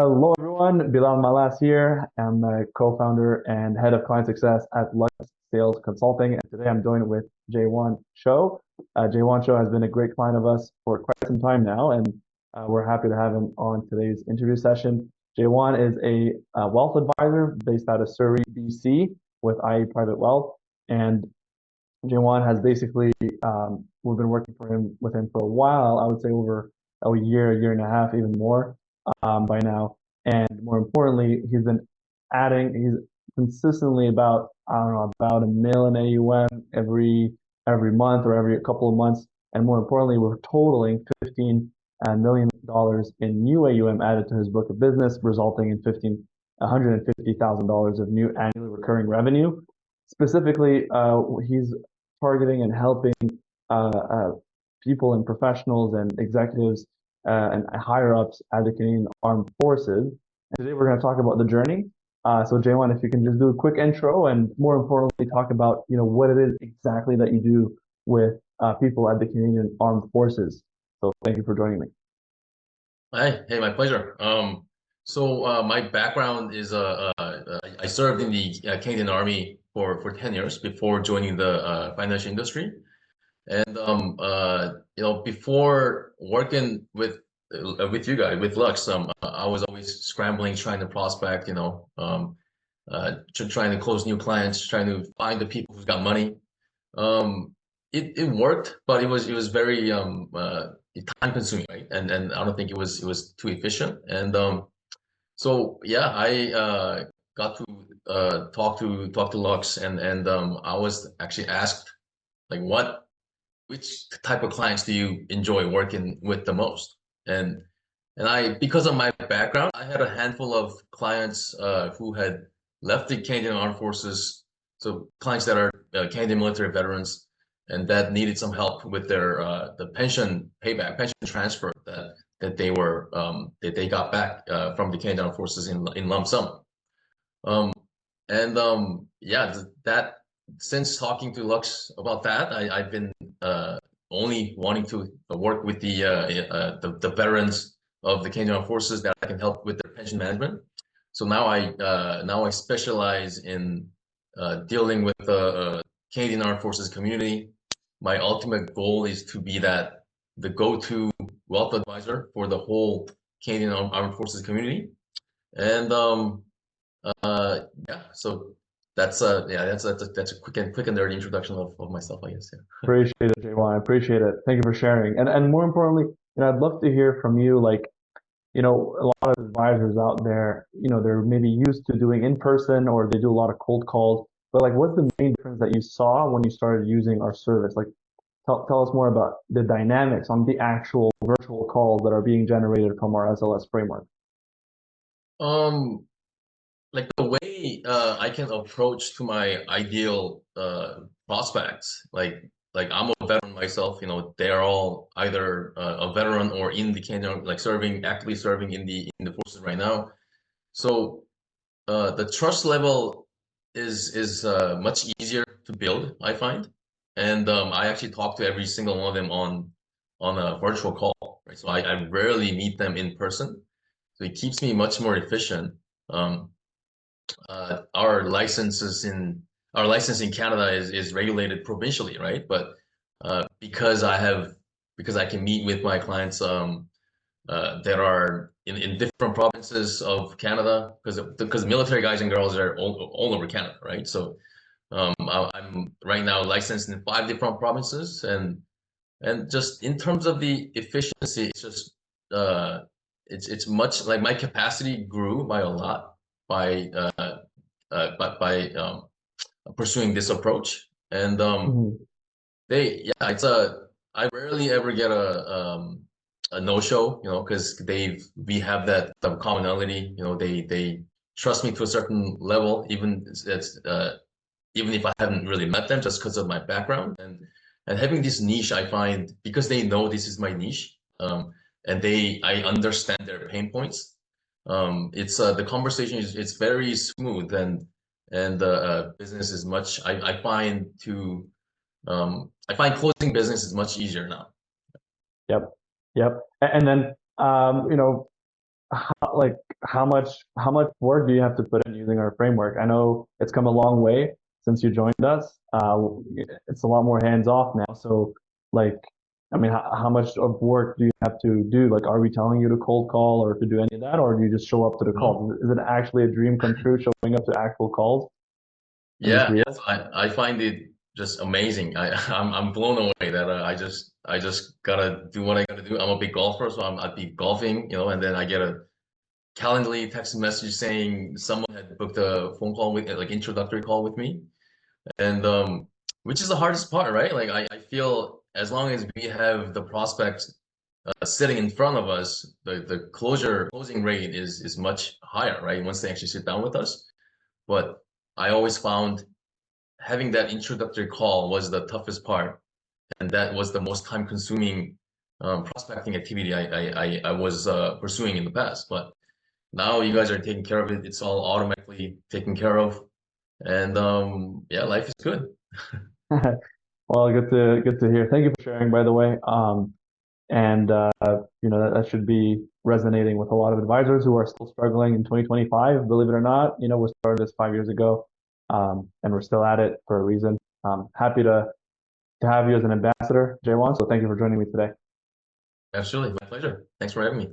Hello, everyone. Bilal Malas here. I'm a co-founder and head of client success at Lux Sales Consulting. And today I'm joined with Jaewan Cho. Jaewan Cho has been a great client of us for quite some time now, and we're happy to have him on today's interview session. Jaewan is a wealth advisor based out of Surrey, BC, with IE Private Wealth. And Jaewan has basically, we've been working with him for a while. I would say over a year and a half, even more by now. And more importantly, he's consistently about, I don't know, about a mil in AUM every month or every couple of months. And more importantly, we're totaling $15 million in new AUM added to his book of business, resulting in $150,000 of new annually recurring revenue. Specifically, he's targeting and helping uh, uh, people and professionals and executives and higher ups at the Canadian Armed Forces. And today we're going to talk about the journey. So Jaewan, if you can just do a quick intro and more importantly talk about what it is exactly that you do with people at the Canadian Armed Forces. So thank you for joining me. Hi, hey, my pleasure. My background is I served in the Canadian Army for 10 years before joining the financial industry. And before working with you guys with Lux, I was always scrambling, trying to prospect, trying to close new clients, trying to find the people who've got money. It worked, but it was very time consuming, right? And I don't think it was too efficient. And so yeah, I got to talk to Lux, and I was actually asked like which type of clients do you enjoy working with the most? And I, because of my background, I had a handful of clients who had left the Canadian Armed Forces, so clients that are Canadian military veterans and that needed some help with their the pension payback, pension transfer that they got back from the Canadian Armed Forces in lump sum. Um, yeah, that since talking to Lux about that, I've been only wanting to work with the veterans of the Canadian Armed Forces that I can help with their pension management. So now I specialize in dealing with the Canadian Armed Forces community. My ultimate goal is to be the go-to wealth advisor for the whole Canadian Armed Forces community. And yeah, so that's a quick and dirty introduction of myself, I guess. Yeah. Appreciate it, Jaewan. I appreciate it. Thank you for sharing. And more importantly, I'd love to hear from you, like, a lot of advisors out there, they're maybe used to doing in person or they do a lot of cold calls. But like, what's the main difference that you saw when you started using our service? Like, tell us more about the dynamics on the actual virtual calls that are being generated from our SLS framework. Um, like the way I can approach to my ideal prospects, like I'm a veteran myself, they are all either a veteran or in the Canadian, like actively serving in the forces right now. So the trust level is much easier to build, I find, and I actually talk to every single one of them on a virtual call, right? So I rarely meet them in person, so it keeps me much more efficient. Um, our license in Canada is regulated provincially, right? But because I can meet with my clients that are in different provinces of Canada, because military guys and girls are all over Canada, right? So I'm right now licensed in 5 different provinces, and just in terms of the efficiency, it's just it's much like my capacity grew by a lot by by pursuing this approach. And Mhm. yeah, I rarely ever get a no-show, because we have that commonality, they trust me to a certain level, even if I haven't really met them, just because of my background. And having this niche, I find, because they know this is my niche, and I understand their pain points. It's the conversation is it's very smooth, and the business is much. I find closing business is much easier now. Yep. Yep. And then, like how much work do you have to put in using our framework? I know it's come a long way since you joined us. It's a lot more hands off now. So like, I mean, how much of work do you have to do? Like, are we telling you to cold call or to do any of that, or do you just show up to the No. calls? Is it actually a dream come true showing up to actual calls and it's Yeah, real? yes, I find it just amazing. I'm blown away that I just gotta do what I gotta do. I'm a big golfer, so I'd be golfing, and then I get a Calendly text message saying someone had booked a phone call with like introductory call with me, and which is the hardest part, right? Like I feel as long as we have the prospect sitting in front of us, the closing rate is much higher, right? Once they actually sit down with us. But I always found having that introductory call was the toughest part, and that was the most time-consuming prospecting activity I was pursuing in the past. But now you guys are taking care of it. It's all automatically taken care of, and yeah, life is good. Well, good to hear. Thank you for sharing, by the way. And that should be resonating with a lot of advisors who are still struggling in 2025. Believe it or not, we started this 5 years ago, and we're still at it for a reason. Happy to have you as an ambassador, Jaewan. So thank you for joining me today. Absolutely, my pleasure. Thanks for having me.